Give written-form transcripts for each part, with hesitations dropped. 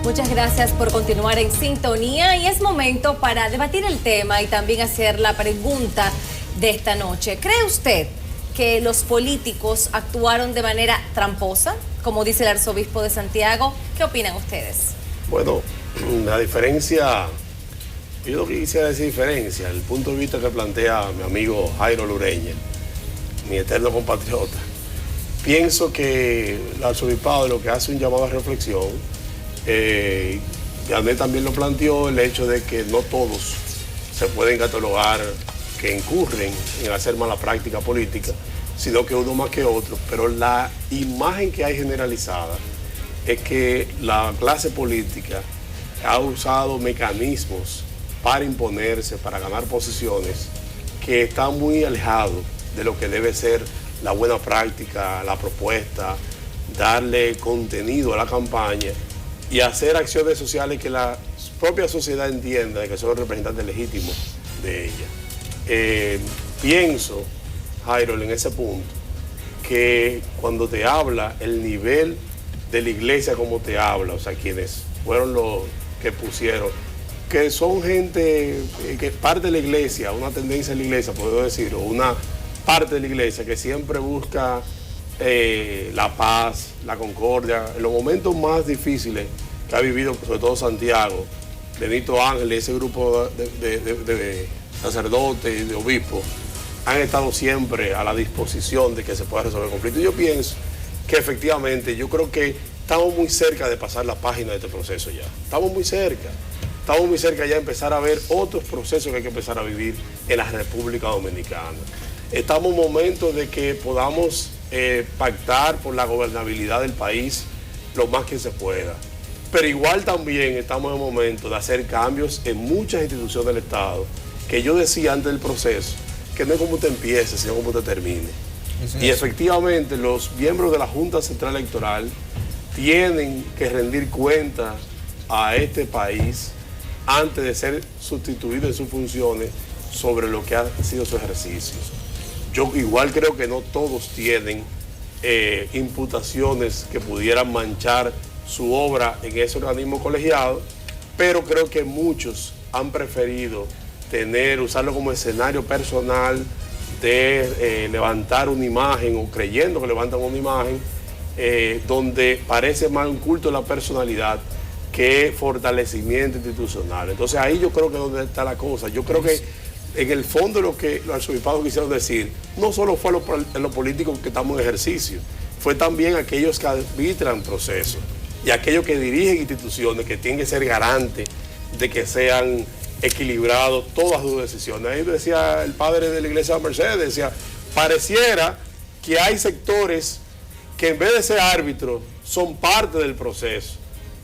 Muchas gracias por continuar en sintonía y es momento para debatir el tema y también hacer la pregunta de esta noche. ¿Cree usted que los políticos actuaron de manera tramposa, como dice el arzobispo de Santiago? ¿Qué opinan ustedes? Bueno, la diferencia, yo no quisiera decir diferencia, el punto de vista que plantea mi amigo Jairo Lureña, mi eterno compatriota. Pienso que el arzobispado lo que hace un llamado a reflexión, Janet también lo planteó, el hecho de que no todos se pueden catalogar que incurren en hacer mala práctica política, sino que uno más que otro, pero la imagen que hay generalizada es que la clase política ha usado mecanismos para imponerse, para ganar posiciones que están muy alejados de lo que debe ser la buena práctica, la propuesta, darle contenido a la campaña y hacer acciones sociales que la propia sociedad entienda de que son representantes legítimos de ella. Pienso, Jairo, en ese punto, que cuando te habla el nivel de la iglesia como te habla, o sea, quienes fueron los que pusieron, que son gente que parte de la iglesia, una tendencia de la iglesia, puedo decir, o una parte de la iglesia que siempre busca la paz, la concordia, en los momentos más difíciles que ha vivido, sobre todo Santiago, Benito Ángel y ese grupo de sacerdotes y de obispos, han estado siempre a la disposición de que se pueda resolver el conflicto. Y yo pienso que efectivamente, yo creo que estamos muy cerca de pasar la página de este proceso ya. Estamos muy cerca ya de empezar a ver otros procesos que hay que empezar a vivir en la República Dominicana. Estamos en momentos de que podamos pactar por la gobernabilidad del país lo más que se pueda. Pero igual también estamos en momentos de hacer cambios en muchas instituciones del Estado, que yo decía antes del proceso, que no es como usted empiece, sino como usted termine. Y efectivamente los miembros de la Junta Central Electoral tienen que rendir cuentas a este país antes de ser sustituidos en sus funciones sobre lo que ha sido su ejercicio. Yo igual creo que no todos tienen imputaciones que pudieran manchar su obra en ese organismo colegiado, pero creo que muchos han preferido usarlo como escenario personal de levantar una imagen o creyendo que levantan una imagen donde parece más un culto de la personalidad que fortalecimiento institucional. Entonces ahí yo creo que es donde está la cosa. Yo creo que en el fondo lo que los arzobispados quisieron decir, no solo fue en los políticos que estamos en ejercicio, fue también aquellos que arbitran procesos y aquellos que dirigen instituciones que tienen que ser garantes de que sean equilibrados todas sus decisiones. Ahí decía el padre de la iglesia de Mercedes, decía, pareciera que hay sectores que en vez de ser árbitros son parte del proceso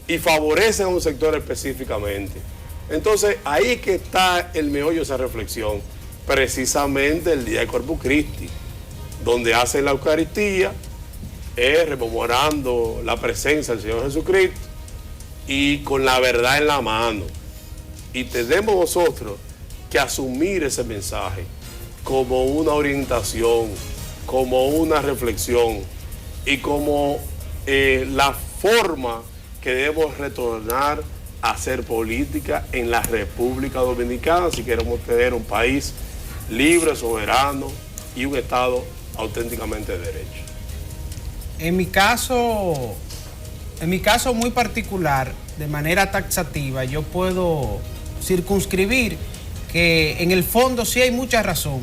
y favorecen a un sector específicamente. Entonces ahí que está el meollo de esa reflexión, precisamente el día de Corpus Christi, donde hacen la Eucaristía, rememorando la presencia del Señor Jesucristo y con la verdad en la mano. Y tenemos nosotros que asumir ese mensaje como una orientación, como una reflexión y como la forma que debemos retornar a hacer política en la República Dominicana si queremos tener un país libre, soberano y un Estado auténticamente de derecho. En mi caso muy particular, de manera taxativa, yo puedo circunscribir que en el fondo sí hay mucha razón.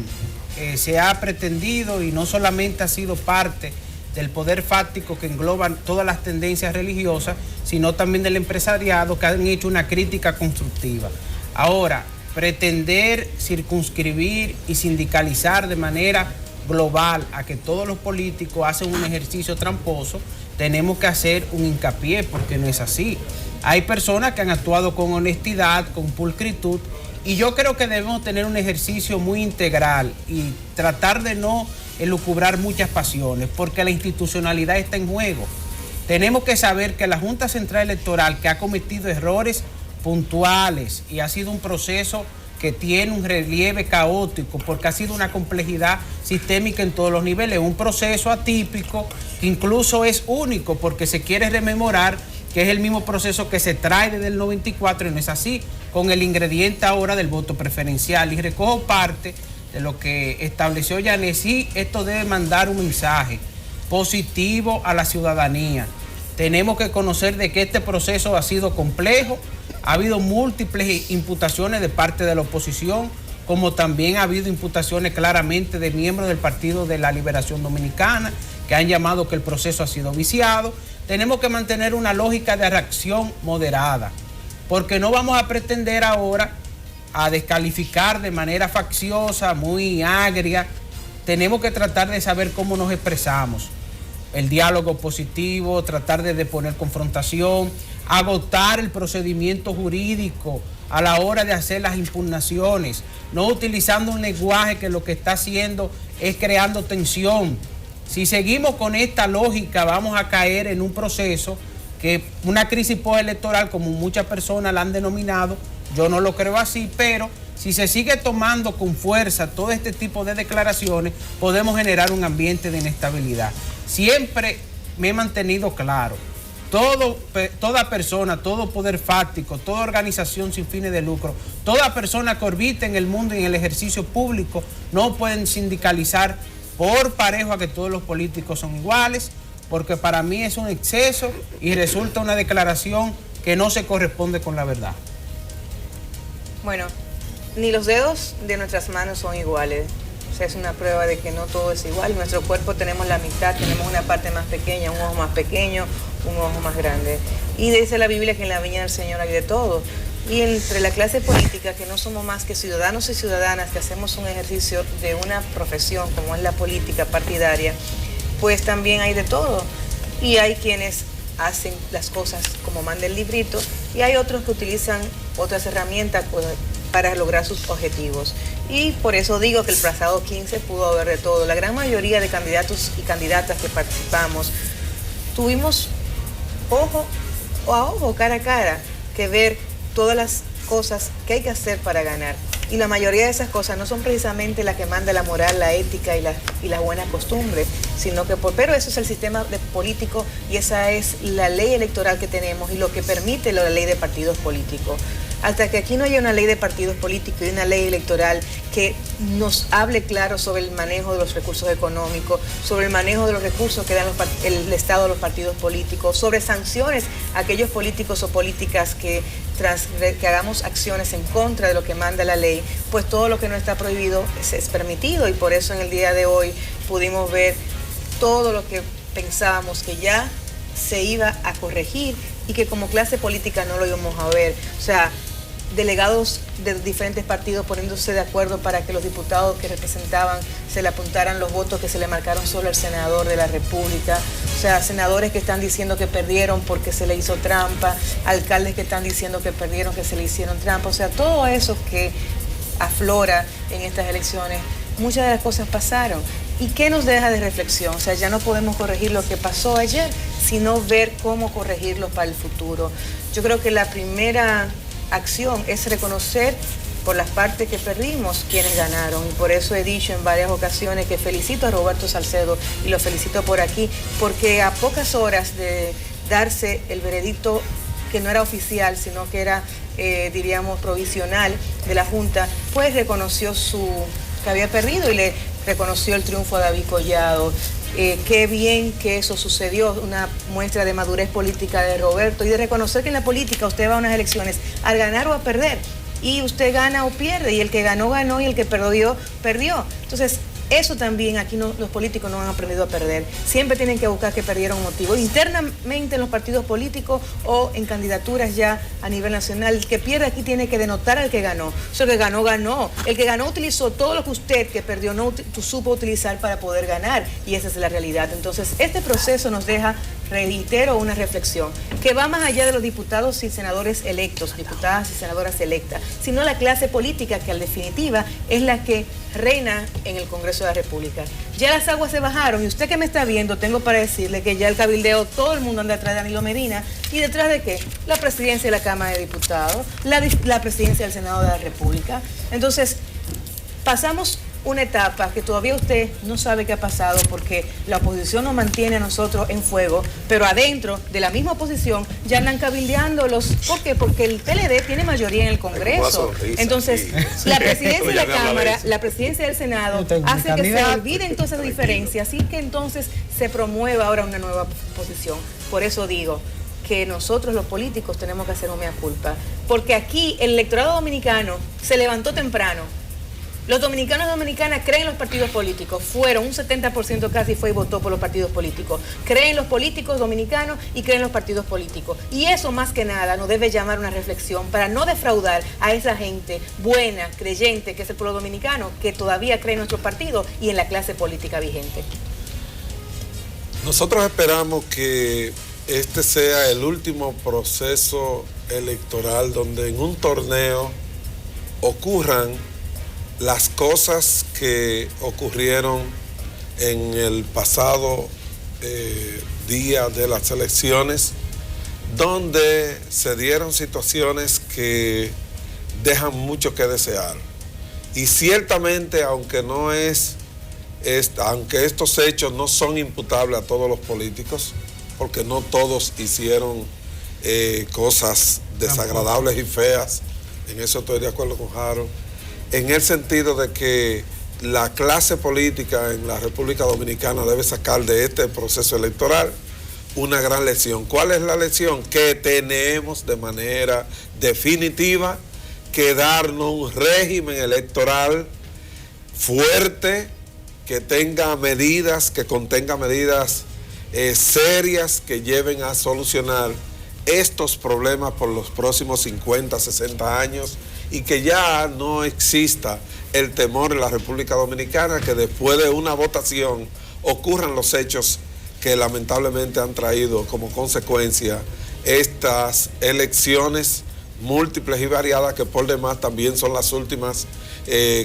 Se ha pretendido y no solamente ha sido parte del poder fáctico que engloba todas las tendencias religiosas, sino también del empresariado que han hecho una crítica constructiva. Ahora, pretender circunscribir y sindicalizar de manera global a que todos los políticos hacen un ejercicio tramposo, tenemos que hacer un hincapié porque no es así. Hay personas que han actuado con honestidad, con pulcritud, y yo creo que debemos tener un ejercicio muy integral y tratar de no elucubrar muchas pasiones, porque la institucionalidad está en juego. Tenemos que saber que la Junta Central Electoral, que ha cometido errores puntuales y ha sido un proceso que tiene un relieve caótico, porque ha sido una complejidad sistémica en todos los niveles, un proceso atípico, que incluso es único, porque se quiere rememorar que es el mismo proceso que se trae desde el 94 y no es así, con el ingrediente ahora del voto preferencial. Y recojo parte de lo que estableció Yanet. Sí, esto debe mandar un mensaje positivo a la ciudadanía. Tenemos que conocer de que este proceso ha sido complejo, ha habido múltiples imputaciones de parte de la oposición, como también ha habido imputaciones claramente de miembros del Partido de la Liberación Dominicana, que han llamado que el proceso ha sido viciado. Tenemos que mantener una lógica de reacción moderada, porque no vamos a pretender ahora a descalificar de manera facciosa, muy agria. Tenemos que tratar de saber cómo nos expresamos. El diálogo positivo, tratar de deponer confrontación, agotar el procedimiento jurídico a la hora de hacer las impugnaciones, no utilizando un lenguaje que lo que está haciendo es creando tensión. Si seguimos con esta lógica, vamos a caer en un proceso que una crisis postelectoral, como muchas personas la han denominado. Yo no lo creo así, pero si se sigue tomando con fuerza todo este tipo de declaraciones, podemos generar un ambiente de inestabilidad. Siempre me he mantenido claro. Toda persona, todo poder fáctico, toda organización sin fines de lucro, toda persona que orbita en el mundo y en el ejercicio público no pueden sindicalizar por parejo a que todos los políticos son iguales, porque para mí es un exceso y resulta una declaración que no se corresponde con la verdad. Bueno, ni los dedos de nuestras manos son iguales. O sea, es una prueba de que no todo es igual. En nuestro cuerpo tenemos la mitad, tenemos una parte más pequeña, un ojo más pequeño, un ojo más grande. Y dice la Biblia que en la viña del Señor hay de todo. Y entre la clase política, que no somos más que ciudadanos y ciudadanas, que hacemos un ejercicio de una profesión como es la política partidaria, pues también hay de todo. Y hay quienes hacen las cosas como manda el librito y hay otros que utilizan otras herramientas para lograr sus objetivos. Y por eso digo que el pasado 15 pudo haber de todo. La gran mayoría de candidatos y candidatas que participamos tuvimos ojo a ojo, cara a cara, que ver todas las cosas que hay que hacer para ganar. Y la mayoría de esas cosas no son precisamente las que manda la moral, la ética y las buenas costumbres, sino que pero eso es el sistema político y esa es la ley electoral que tenemos y lo que permite la ley de partidos políticos. Hasta que aquí no haya una ley de partidos políticos y una ley electoral que nos hable claro sobre el manejo de los recursos económicos, sobre el manejo de los recursos que dan el Estado a los partidos políticos, sobre sanciones a aquellos políticos o políticas que hagamos acciones en contra de lo que manda la ley, pues todo lo que no está prohibido es permitido. Y por eso en el día de hoy pudimos ver todo lo que pensábamos que ya se iba a corregir y que como clase política no lo íbamos a ver. O sea, delegados de diferentes partidos poniéndose de acuerdo para que los diputados que representaban se le apuntaran los votos que se le marcaron solo al senador de la República. O sea, senadores que están diciendo que perdieron porque se le hizo trampa, alcaldes que están diciendo que perdieron, que se le hicieron trampa. O sea, todo eso que aflora en estas elecciones, muchas de las cosas pasaron. ¿Y qué nos deja de reflexión? O sea, ya no podemos corregir lo que pasó ayer, sino ver cómo corregirlo para el futuro. Yo creo que la primera acción es reconocer por las partes que perdimos quienes ganaron. Y por eso he dicho en varias ocasiones que felicito a Roberto Salcedo y lo felicito por aquí, porque a pocas horas de darse el veredicto que no era oficial, sino que era, diríamos, provisional de la Junta, pues reconoció que había perdido y le reconoció el triunfo a David Collado. Qué bien que eso sucedió, una muestra de madurez política de Roberto y de reconocer que en la política usted va a unas elecciones a ganar o a perder y usted gana o pierde y el que ganó, ganó y el que perdió, perdió. Entonces, eso también aquí los políticos no han aprendido a perder. Siempre tienen que buscar que perdieron motivo. Internamente en los partidos políticos o en candidaturas ya a nivel nacional, el que pierde aquí tiene que denotar al que ganó. O sea, el que ganó, ganó. El que ganó utilizó todo lo que usted que perdió no supo utilizar para poder ganar. Y esa es la realidad. Entonces, este proceso nos deja, reitero, una reflexión que va más allá de los diputados y senadores electos, diputadas y senadoras electas, sino la clase política que, en definitiva, es la que reina en el Congreso de la República. Ya las aguas se bajaron y usted que me está viendo, tengo para decirle que ya el cabildeo, todo el mundo anda detrás de Danilo Medina. ¿Y detrás de qué? La presidencia de la Cámara de Diputados, la presidencia del Senado de la República. Entonces, pasamos una etapa que todavía usted no sabe qué ha pasado porque la oposición nos mantiene a nosotros en fuego, pero adentro de la misma oposición ya andan cabildeando los... ¿Por qué? Porque el PLD tiene mayoría en el Congreso. Entonces, la presidencia de la Cámara, la presidencia del Senado hace que se olviden todas esas diferencias y que entonces se promueva ahora una nueva posición. Por eso digo que nosotros los políticos tenemos que hacer una mea culpa, porque aquí el electorado dominicano se levantó temprano. Los dominicanos y dominicanas creen en los partidos políticos. Fueron un 70% casi fue y votó por los partidos políticos. Creen los políticos dominicanos y creen los partidos políticos. Y eso más que nada nos debe llamar a una reflexión para no defraudar a esa gente buena, creyente, que es el pueblo dominicano, que todavía cree en nuestros partidos y en la clase política vigente. Nosotros esperamos que este sea el último proceso electoral donde en un torneo ocurran las cosas que ocurrieron en el pasado día de las elecciones, donde se dieron situaciones que dejan mucho que desear. Y ciertamente, aunque estos hechos no son imputables a todos los políticos, porque no todos hicieron cosas desagradables y feas, en eso estoy de acuerdo con Harold, en el sentido de que la clase política en la República Dominicana debe sacar de este proceso electoral una gran lección. ¿Cuál es la lección? Que tenemos de manera definitiva que darnos un régimen electoral fuerte, que tenga medidas, que contenga medidas serias que lleven a solucionar estos problemas por los próximos 50, 60 años, y que ya no exista el temor en la República Dominicana que después de una votación ocurran los hechos que lamentablemente han traído como consecuencia estas elecciones múltiples y variadas, que por demás también son las últimas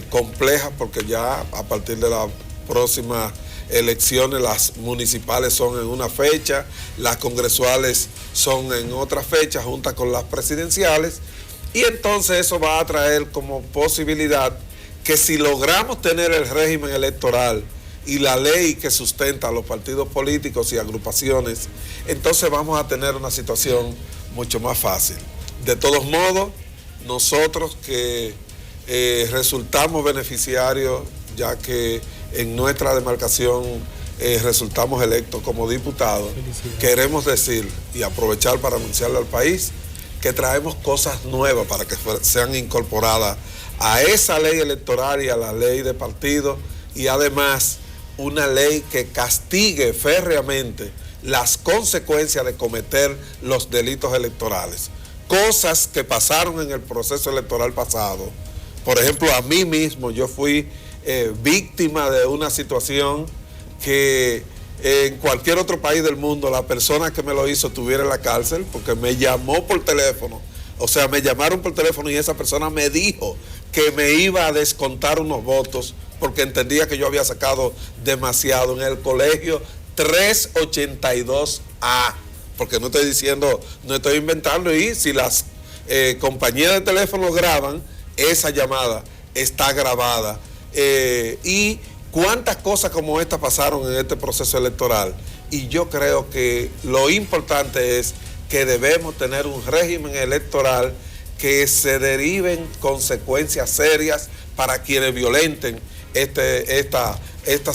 complejas, porque ya a partir de la próxima elecciones, las municipales son en una fecha, las congresuales son en otra fecha, juntas con las presidenciales, y entonces eso va a traer como posibilidad que si logramos tener el régimen electoral y la ley que sustenta a los partidos políticos y agrupaciones, entonces vamos a tener una situación mucho más fácil. De todos modos, nosotros que resultamos beneficiarios, ya que en nuestra demarcación resultamos electos como diputados, queremos decir y aprovechar para anunciarle al país que traemos cosas nuevas para que sean incorporadas a esa ley electoral y a la ley de partidos, y además una ley que castigue férreamente las consecuencias de cometer los delitos electorales. Cosas que pasaron en el proceso electoral pasado. Por ejemplo, a mí mismo, yo fui víctima de una situación que en cualquier otro país del mundo la persona que me lo hizo estuviera en la cárcel, porque me llamó por teléfono, o sea, me llamaron por teléfono y esa persona me dijo que me iba a descontar unos votos porque entendía que yo había sacado demasiado en el colegio 382A, porque no estoy diciendo, no estoy inventando, y si las compañías de teléfono graban, esa llamada está grabada. Y cuántas cosas como esta pasaron en este proceso electoral, y yo creo que lo importante es que debemos tener un régimen electoral que se deriven consecuencias serias para quienes violenten estas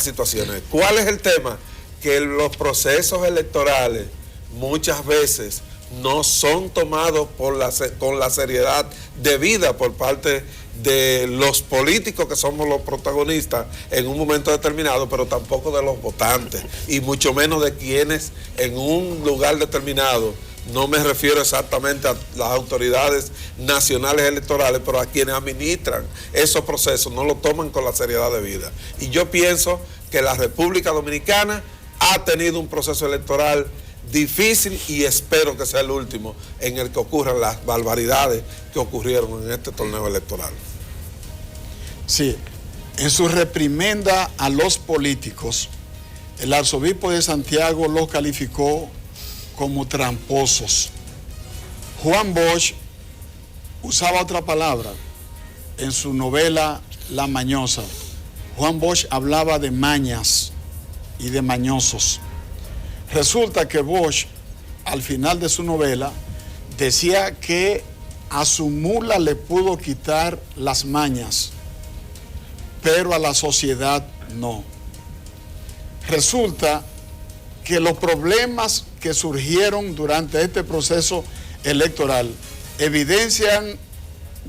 situaciones. ¿Cuál es el tema? Que los procesos electorales muchas veces no son tomados con la seriedad debida por parte de los políticos, que somos los protagonistas en un momento determinado, pero tampoco de los votantes, y mucho menos de quienes en un lugar determinado, no me refiero exactamente a las autoridades nacionales electorales, pero a quienes administran esos procesos, no lo toman con la seriedad debida. Y yo pienso que la República Dominicana ha tenido un proceso electoral difícil, y espero que sea el último en el que ocurran las barbaridades que ocurrieron en este torneo electoral. Sí, en su reprimenda a los políticos, el arzobispo de Santiago los calificó como tramposos. Juan Bosch usaba otra palabra en su novela La Mañosa. Juan Bosch hablaba de mañas y de mañosos. Resulta que Bosch, al final de su novela, decía que a su mula le pudo quitar las mañas, pero a la sociedad no. Resulta que los problemas que surgieron durante este proceso electoral evidencian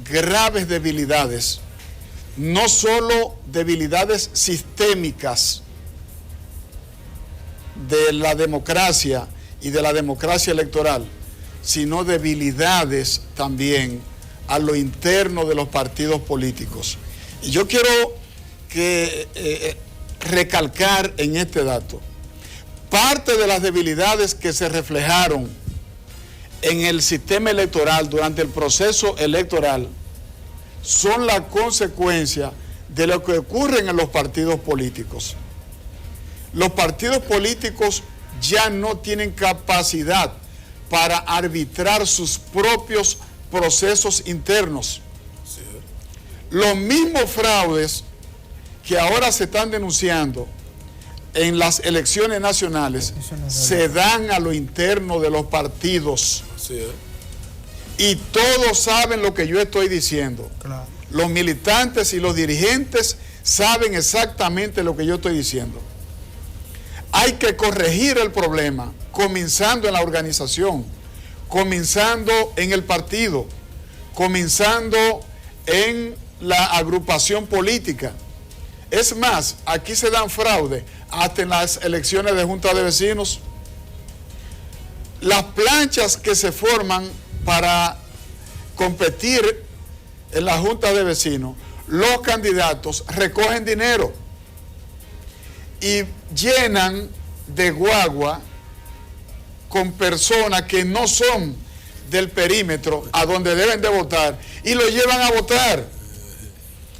graves debilidades, no solo debilidades sistémicas de la democracia y de la democracia electoral, sino debilidades también a lo interno de los partidos políticos. Y yo quiero recalcar en este dato, parte de las debilidades que se reflejaron en el sistema electoral durante el proceso electoral son la consecuencia de lo que ocurre en los partidos políticos. Los partidos políticos ya no tienen capacidad para arbitrar sus propios procesos internos. Los mismos fraudes que ahora se están denunciando en las elecciones nacionales se dan a lo interno de los partidos. Y todos saben lo que yo estoy diciendo. Claro. Los militantes y los dirigentes saben exactamente lo que yo estoy diciendo. Hay que corregir el problema, comenzando en la organización, comenzando en el partido, comenzando en la agrupación política. Es más, aquí se dan fraude hasta en las elecciones de junta de vecinos. Las planchas que se forman para competir en la junta de vecinos, los candidatos recogen dinero y llenan de guagua con personas que no son del perímetro a donde deben de votar y lo llevan a votar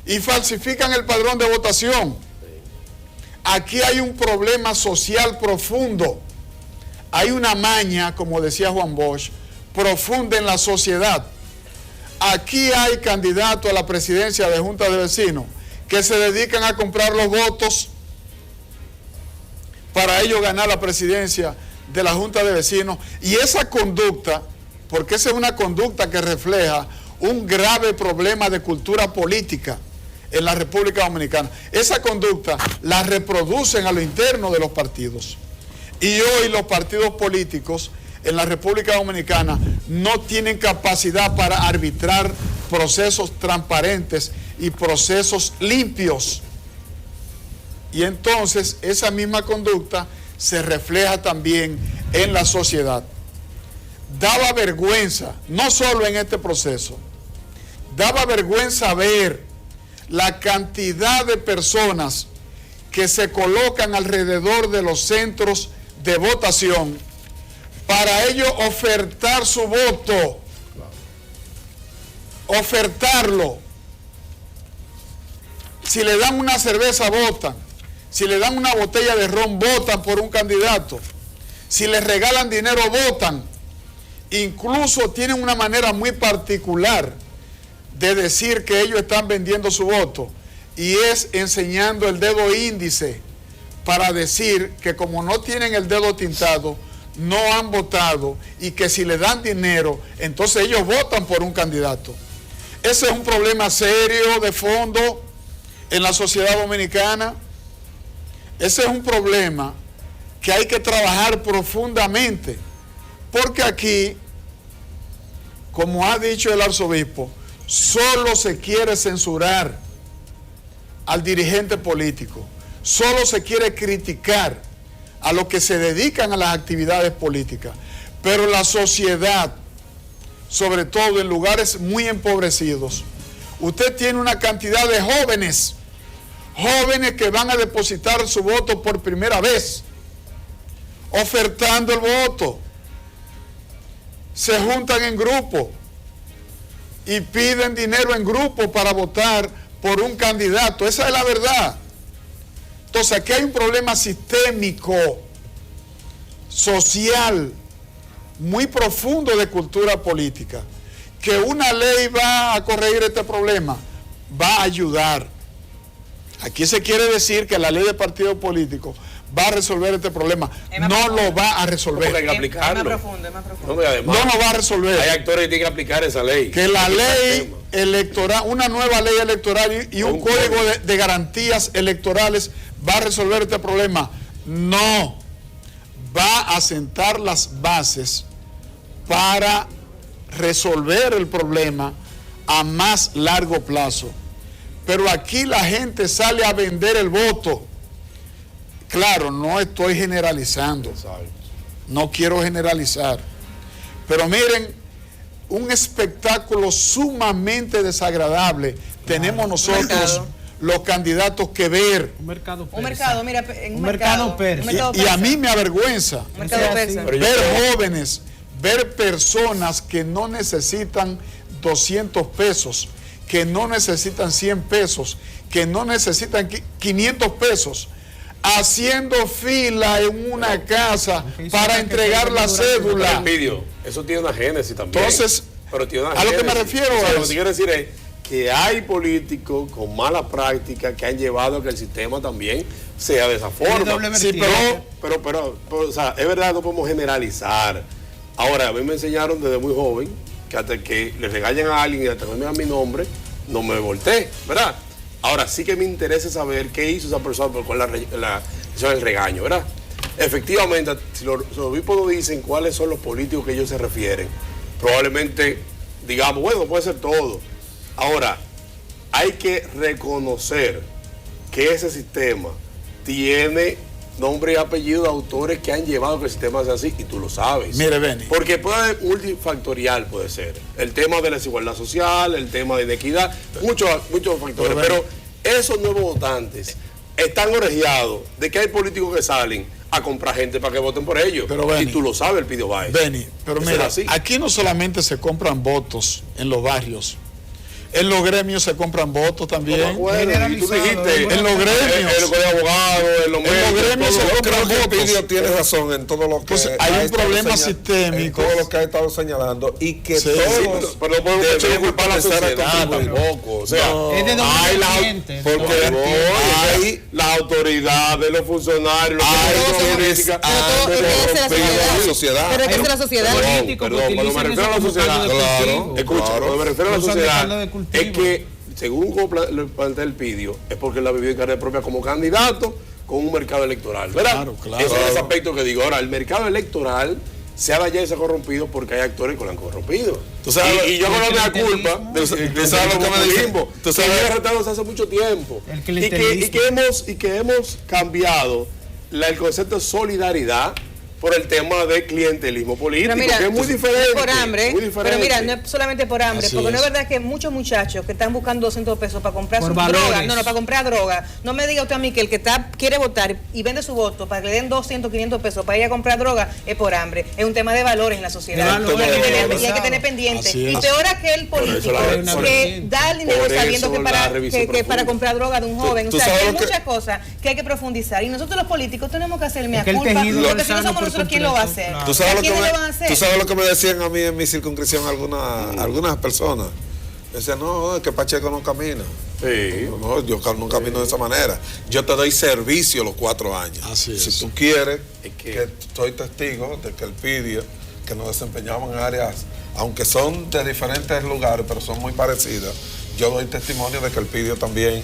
y falsifican el padrón de votación. Aquí hay un problema social profundo, hay una maña, como decía Juan Bosch, profunda en la sociedad. Aquí hay candidatos a la presidencia de junta de vecinos que se dedican a comprar los votos para ellos ganar la presidencia de la junta de vecinos, y esa conducta, porque esa es una conducta que refleja un grave problema de cultura política en la República Dominicana, esa conducta la reproducen a lo interno de los partidos. Y hoy los partidos políticos en la República Dominicana no tienen capacidad para arbitrar procesos transparentes y procesos limpios. Y entonces esa misma conducta se refleja también en la sociedad. Daba vergüenza, no solo en este proceso, daba vergüenza ver la cantidad de personas que se colocan alrededor de los centros de votación para ellos ofertar su voto, ofertarlo. Si le dan una cerveza, votan. Si le dan una botella de ron, votan por un candidato. Si les regalan dinero, votan. Incluso tienen una manera muy particular de decir que ellos están vendiendo su voto, y es enseñando el dedo índice para decir que como no tienen el dedo tintado, no han votado, y que si le dan dinero, entonces ellos votan por un candidato. Ese es un problema serio de fondo en la sociedad dominicana. Ese es un problema que hay que trabajar profundamente, porque aquí, como ha dicho el arzobispo, solo se quiere censurar al dirigente político, solo se quiere criticar a los que se dedican a las actividades políticas, pero la sociedad, sobre todo en lugares muy empobrecidos, usted tiene una cantidad de jóvenes que van a depositar su voto por primera vez, ofertando el voto, se juntan en grupo y piden dinero en grupo para votar por un candidato. Esa es la verdad. Entonces aquí hay un problema sistémico, social, muy profundo de cultura política, que una ley va a corregir este problema, va a ayudar Aquí se quiere decir que la ley de partidos políticos va a resolver este problema. No lo va a resolver. Porque hay que aplicarlo. Es más profundo, es más profundo. No, y además, No lo va a resolver. hay actores que tienen que aplicar esa ley. Que la ley electoral, una nueva ley electoral y un código de garantías electorales va a resolver este problema. No, va a sentar las bases para resolver el problema a más largo plazo. Pero aquí la gente sale a vender el voto. Claro, no estoy generalizando. No quiero generalizar. Pero miren, un espectáculo sumamente desagradable tenemos nosotros, los candidatos, que ver. Un mercado persa. Un mercado, mira, en Un mercado persa. un mercado Y a persa. mí me avergüenza Un mercado sea, persa. sí. Pero yo ver creo- jóvenes, ver personas que no necesitan 200 pesos, que no necesitan 100 pesos, que no necesitan 500 pesos, haciendo fila en una casa para entregar la cédula. Elpidio, eso tiene una génesis también. Entonces, pero tiene una a lo que me génesis. refiero O sea, lo es- que quiero decir es que hay políticos con mala práctica que han llevado a que el sistema también sea de esa forma. doble Sí, vertiente. pero, o sea, es verdad, no podemos generalizar. Ahora, a mí me enseñaron desde muy joven que hasta que le regañan a alguien y hasta que no me dan mi nombre, no me volteé, ¿verdad? Ahora sí que me interesa saber qué hizo esa persona con el regaño, ¿verdad? Efectivamente, si los obispos no dicen cuáles son los políticos que ellos se refieren, probablemente digamos, bueno, puede ser todo. Ahora, hay que reconocer que ese sistema tiene nombre y apellido de autores que han llevado que el sistema sea así, y tú lo sabes. Mire, Benny. Porque puede multifactorial, puede ser. El tema de la desigualdad social, el tema de inequidad, muchos factores. Pero esos nuevos votantes están orejeados de que hay políticos que salen a comprar gente para que voten por ellos. Pero, Benny, y tú lo sabes, el Pidio Báez. Benny, pero Eso mira, es así. aquí no solamente se compran votos en los barrios, en los gremios se compran votos también. No me acuerdo, y tú Generalizado, dijiste, en los gremios. en el colegio de abogados, en los gremios se Yo compran creo que votos. Elpidio tiene razón en todo lo que Entonces, hay ha un estado problema señal- sistémico. en todo lo que ha estado señalando y que Sí, todos pero no podemos debemos culpar a la comenzar a sociedad contribuir. tampoco. O sea, No. Es de doble hay vertiente. porque Doble vertiente. hay las autoridades, los funcionarios, los Hay que quienes política. han todo- es que es de la corrompido sociedad. la sociedad. Pero es que Hay es de la sociedad. políticos que Perdón, cuando me utilizan refiero a eso la como sociedad, caldo de claro. cultivo. Escucha, Claro. cuando me refiero a la Usan de sociedad, caldo de cultivo. es que, según lo plantea el Pidio, es porque él ha vivido en carne propia como candidato con un mercado electoral, ¿verdad? Claro, claro. Ese es el aspecto que digo. Ahora, el mercado electoral se ha dañado y se ha corrompido porque hay actores que lo han corrompido. Tú sabes, y yo con la el culpa clientelismo. de sabes lo que me dicen. Tú sabes- que arrestados hace mucho tiempo. El Y clientelismo. que hemos cambiado el concepto de solidaridad por el tema de clientelismo político, Pero mira, que es muy diferente. por hambre, muy diferente. pero mira, no es solamente por hambre, Así porque no es. es verdad que muchos muchachos que están buscando 200 pesos para comprar Por su valores. droga, para comprar droga, no me diga usted a mí que el que quiere votar y vende su voto para que le den 200, 500 pesos para ir a comprar droga es por hambre, es un tema de valores en la sociedad, De y valores, hay que tener- valores. y hay que tener pendiente, Así es. y peor aquel Por eso político la- que da el dinero por sabiendo eso que la para, revisión que para profunda. comprar droga de un joven, o tú sea, que sabes hay lo que- muchas cosas que hay que profundizar, y nosotros los políticos tenemos que hacer mea Es que el culpa, tejido porque si no sano somos por nosotros, ¿quién lo va a completo, hacer? claro. ¿Tú sabes, lo que ¿Quiénes me, lo van a hacer? tú sabes lo que me decían a mí en mi circunscripción algunas personas? Me decían, no, es que Pacheco no camina. Sí. No, yo no camino de esa manera. Yo te doy servicio los 4 años. Así es. Si tú quieres, Es que soy testigo de que el Pidio, que nos desempeñamos en áreas, aunque son de diferentes lugares, pero son muy parecidas, yo doy testimonio de que el Pidio también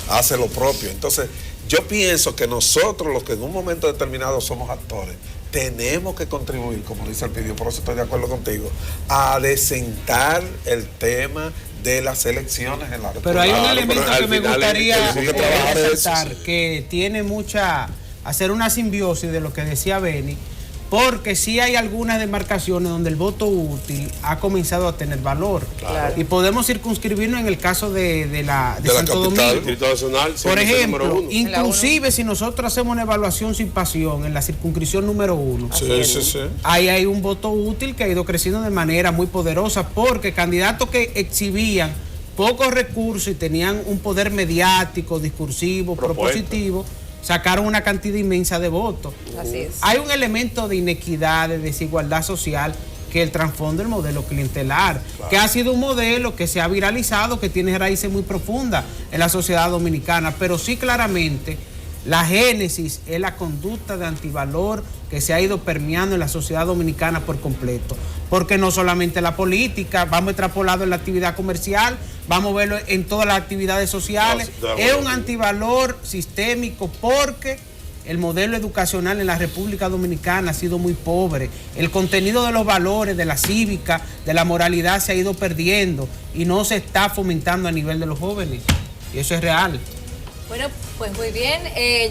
hace lo propio. Entonces, yo pienso que nosotros, los que en un momento determinado somos actores, tenemos que contribuir, como dice el Pidio, por eso estoy de acuerdo contigo, a desentar el tema de las elecciones en la República. Pero hay un Claro, elemento pero al que me final gustaría tenemos que trabajar resaltar, eso, sí. que tiene hacer una simbiosis de lo que decía Benny, porque sí hay algunas demarcaciones donde el voto útil ha comenzado a tener valor. Claro. Y podemos circunscribirnos en el caso de la De la Santo capital. Domingo. Distrito Nacional, Por servicio ejemplo, número 1. inclusive si nosotros hacemos una evaluación sin pasión en la circunscripción número 1, Sí, sí, sí. ahí hay un voto útil que ha ido creciendo de manera muy poderosa, porque candidatos que exhibían pocos recursos y tenían un poder mediático, discursivo, Propuesta. propositivo, sacaron una cantidad inmensa de votos. Así es. Hay un elemento de inequidad, de desigualdad social que el trasfondo del modelo clientelar, Claro. que ha sido un modelo que se ha viralizado, que tiene raíces muy profundas en la sociedad dominicana, pero sí claramente la génesis es la conducta de antivalor que se ha ido permeando en la sociedad dominicana por completo. Porque no solamente la política, vamos extrapolado en la actividad comercial, vamos a verlo en todas las actividades sociales. No, es un antivalor sistémico porque el modelo educacional en la República Dominicana ha sido muy pobre. El contenido de los valores, de la cívica, de la moralidad se ha ido perdiendo y no se está fomentando a nivel de los jóvenes. Y eso es real. Bueno, pues muy bien.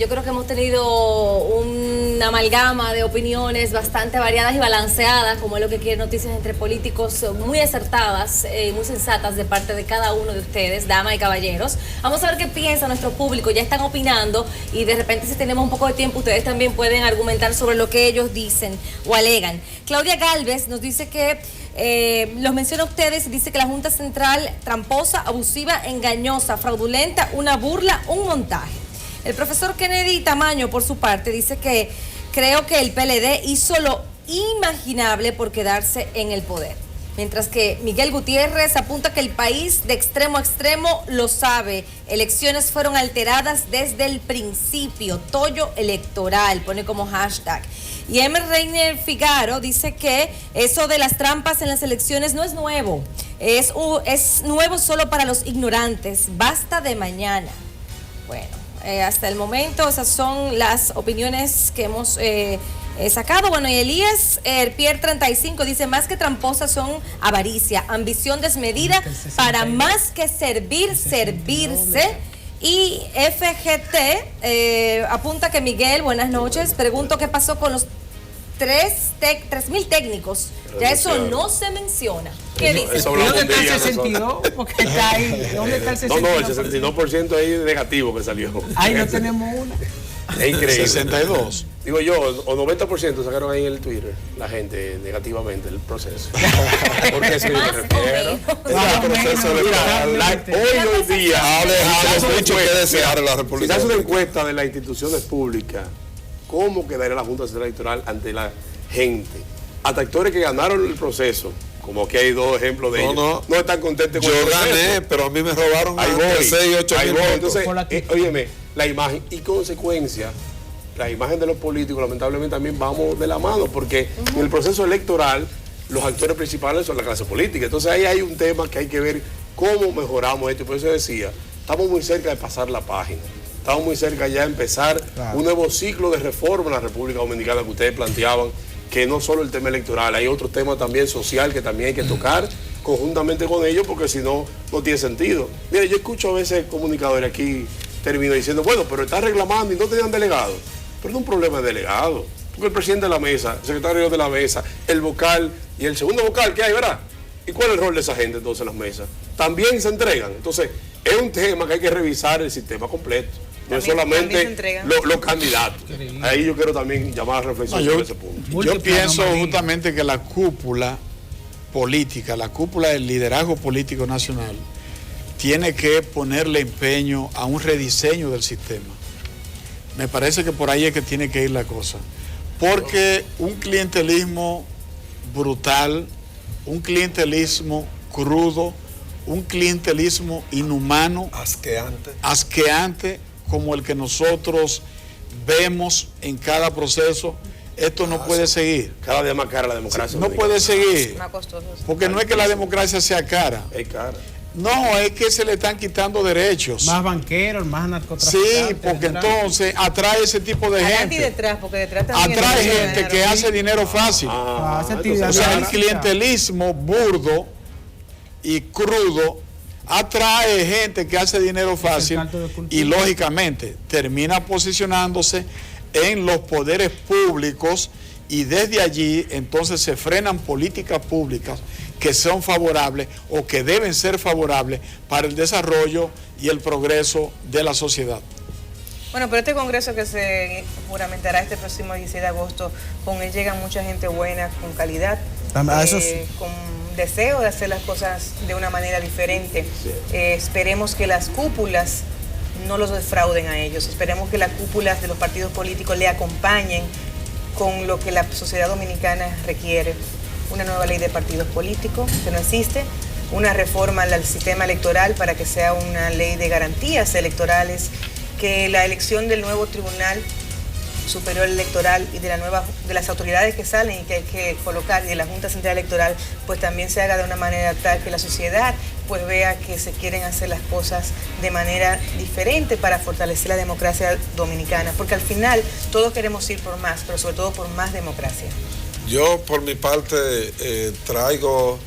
Yo creo que hemos tenido una amalgama de opiniones bastante variadas y balanceadas, como es lo que quiere Noticias Entre Políticos, muy acertadas, muy sensatas de parte de cada uno de ustedes, damas y caballeros. Vamos a ver qué piensa nuestro público. Ya están opinando y de repente, si tenemos un poco de tiempo, ustedes también pueden argumentar sobre lo que ellos dicen o alegan. Claudia Galvez nos dice que los menciona a ustedes y dice que la Junta Central tramposa, abusiva, engañosa, fraudulenta, una burla, un montaje. El profesor Kennedy Tamaño, por su parte, dice que creo que el PLD hizo lo inimaginable por quedarse en el poder. Mientras que Miguel Gutiérrez apunta que el país de extremo a extremo lo sabe. Elecciones fueron alteradas desde el principio. Tollo electoral, pone como hashtag. Y M. Reiner Figaro dice que eso de las trampas en las elecciones no es nuevo. Es nuevo solo para los ignorantes. Basta de mañana. Bueno, hasta el momento esas son las opiniones que hemos sacado. Bueno, y Elías Pierre 35 dice: más que tramposas son avaricia, ambición desmedida para más que servir, servirse. Y FGT apunta que Miguel, buenas noches, pregunto qué pasó con los 3.000 técnicos. Ya eso no se menciona. ¿Qué dice? Eso ¿Dónde hablamos está un día el 62? Porque está ahí. ¿Dónde está el 62? No, el 62% ahí negativo que salió. Ahí no tenemos una. Es increíble. 62. Digo yo, o 90% sacaron ahí en el Twitter la gente negativamente el proceso. Porque eso yo me Más o refiero. menos. Es el proceso hoy en día, Alejandro, mucho que desear en la si República se hace una Dominicana. encuesta de las instituciones públicas, ¿cómo quedaría la Junta Central Electoral ante la gente? Hasta actores que ganaron el proceso, como aquí hay dos ejemplos de ellos, no están contentos Yo con el proceso. gané, pero a mí me robaron Ahí voy, 6 y 8 ahí mil voy. votos. Entonces, óyeme, la imagen y consecuencia, la imagen de los políticos, lamentablemente también vamos de la mano, porque en el proceso electoral los actores principales son la clase política. Entonces ahí hay un tema que hay que ver cómo mejoramos esto. Y por eso decía, estamos muy cerca de pasar la página. Estamos muy cerca ya de empezar un nuevo ciclo de reforma en la República Dominicana que ustedes planteaban, que no solo el tema electoral, hay otro tema también social que también hay que tocar conjuntamente con ellos, porque si no, no tiene sentido. Mire, yo escucho a veces comunicadores aquí, termino diciendo, bueno, pero están reclamando y no tenían delegado. Pero no es un problema de delegado, porque el presidente de la mesa, el secretario de la mesa, el vocal y el segundo vocal que hay, ¿verdad? ¿Y cuál es el rol de esa gente entonces en las mesas? También se entregan. Entonces, es un tema que hay que revisar el sistema completo. No es solamente los candidatos. Ahí yo quiero también llamar a reflexión sobre ese punto. Yo pienso justamente que la cúpula política, la cúpula del liderazgo político nacional, tiene que ponerle empeño a un rediseño del sistema. Me parece que por ahí es que tiene que ir la cosa. Porque un clientelismo brutal, un clientelismo crudo, un clientelismo inhumano, asqueante, como el que nosotros vemos en cada proceso, esto no puede seguir. Cada día más cara la democracia. No puede seguir. Más costoso. Porque no es que la democracia sea cara. Es cara. No, es que se le están quitando derechos. Más banqueros, más narcotraficantes. Sí, porque entonces atrae ese tipo de Adelante y gente. detrás, porque detrás también Atrae hay mucho gente dinero. que hace dinero fácil. actividad O sea, el básica. clientelismo burdo y crudo atrae gente que hace dinero fácil caldo de cultivo. y lógicamente termina posicionándose en los poderes públicos y desde allí entonces se frenan políticas públicas que son favorables o que deben ser favorables para el desarrollo y el progreso de la sociedad. Bueno, pero este congreso que se juramentará este próximo 16 de agosto, con él llega mucha gente buena, con calidad, Eso sí. con deseo de hacer las cosas de una manera diferente. Esperemos que las cúpulas no los defrauden a ellos, esperemos que las cúpulas de los partidos políticos le acompañen con lo que la sociedad dominicana requiere. una nueva ley de partidos políticos, que no existe, una reforma al sistema electoral para que sea una ley de garantías electorales, que la elección del nuevo Tribunal Superior Electoral y de las autoridades que salen y que hay que colocar, y de la Junta Central Electoral, pues también se haga de una manera tal que la sociedad pues vea que se quieren hacer las cosas de manera diferente para fortalecer la democracia dominicana, porque al final todos queremos ir por más, pero sobre todo por más democracia. Yo por mi parte traigo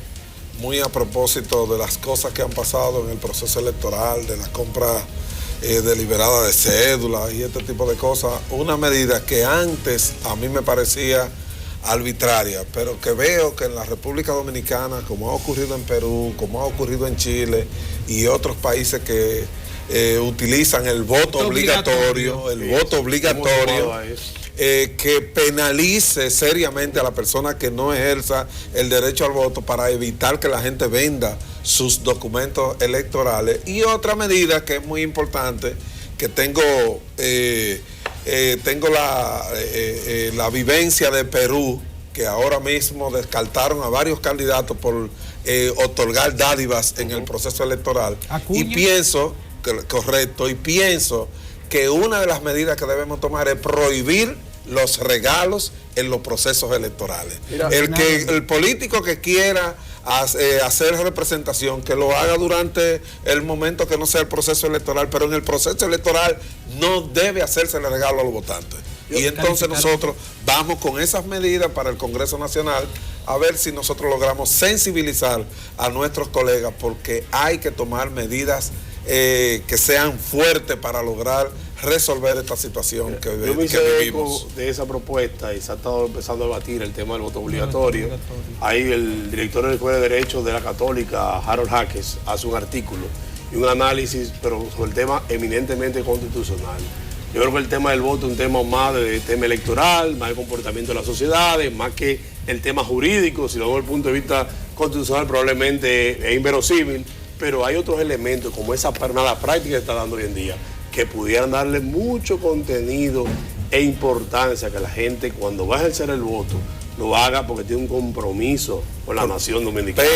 muy a propósito de las cosas que han pasado en el proceso electoral, de las compras deliberada de cédulas y este tipo de cosas, una medida que antes a mí me parecía arbitraria, pero que veo que en la República Dominicana, como ha ocurrido en Perú, como ha ocurrido en Chile y otros países que utilizan el voto obligatorio, que penalice seriamente a la persona que no ejerza el derecho al voto para evitar que la gente venda sus documentos electorales. Y otra medida que es muy importante, que tengo la vivencia de Perú, que ahora mismo descartaron a varios candidatos por otorgar dádivas en el proceso electoral. Acuña. Y pienso, correcto, y pienso que una de las medidas que debemos tomar es prohibir los regalos en los procesos electorales. Mira, el político que quiera hacer representación, que lo haga durante el momento que no sea el proceso electoral, pero en el proceso electoral no debe hacerse el regalo a los votantes. Y entonces nosotros vamos con esas medidas para el Congreso Nacional a ver si nosotros logramos sensibilizar a nuestros colegas, porque hay que tomar medidas que sean fuertes para lograr resolver esta situación que vivimos. De esa propuesta, y se ha estado empezando a debatir el tema del voto obligatorio. Ahí el director de la Escuela de Derecho de la Católica, Harold Jaques, hace un artículo y un análisis, pero sobre el tema eminentemente constitucional. Yo creo que el tema del voto es un tema más de tema electoral, más de comportamiento de las sociedades, más que el tema jurídico. Si lo vemos desde el punto de vista constitucional, probablemente es inverosímil, pero hay otros elementos, como esa mala práctica que está dando hoy en día, que pudieran darle mucho contenido e importancia a que la gente, cuando va a ejercer el voto, lo haga porque tiene un compromiso con la nación dominicana.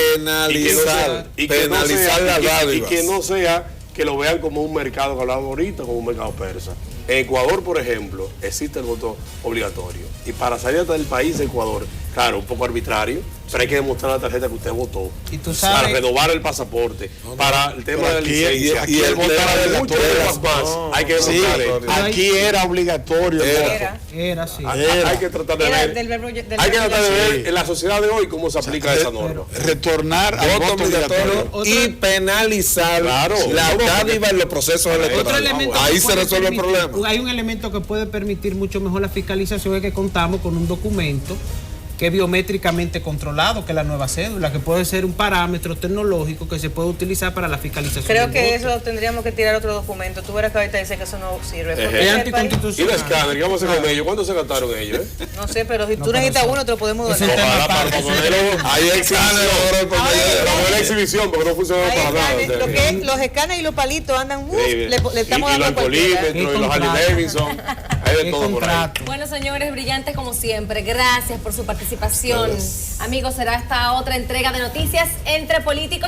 Penalizar las dádivas. Y que no sea que lo vean como un mercado, que hablábamos ahorita, como un mercado persa. En Ecuador, por ejemplo, existe el voto obligatorio. Y para salir hasta del país de Ecuador, claro, un poco arbitrario, pero hay que demostrar la tarjeta que usted votó. Y tú sabes, para renovar el pasaporte, para el tema de la licencia. Aquí el voto era muchos temas más. Hay que demostrarle. Aquí era obligatorio el voto. era así. Hay que tratar de ver en la sociedad de hoy cómo se aplica esa norma. Retornar al voto obligatorio y penalizar la dádiva en los procesos electorales. Ahí se resuelve el problema. Hay un elemento que puede permitir mucho mejor la fiscalización, es que contamos con un documento que es biométricamente controlado, que es la nueva cédula, que puede ser un parámetro tecnológico que se puede utilizar para la fiscalización. Creo que eso tendríamos que tirar otro documento. Tú verás que ahorita dice que eso no sirve. Es anticonstitucional. Y los escáneres, ¿qué vamos a hacer con ellos? ¿Cuánto se gastaron ellos? No sé, pero si tú necesitas uno, te lo podemos donar. Ojalá para ponerlo. Hay escáneres, la exhibición, porque no funciona para nada. Lo que es, los escáneres y los palitos andan, le estamos dando a cualquiera. Y los Harley Davidson, hay de todo por ahí. Bueno, señores, brillantes como siempre. Gracias por su participación. Amigos, será esta otra entrega de Noticias entre Políticos.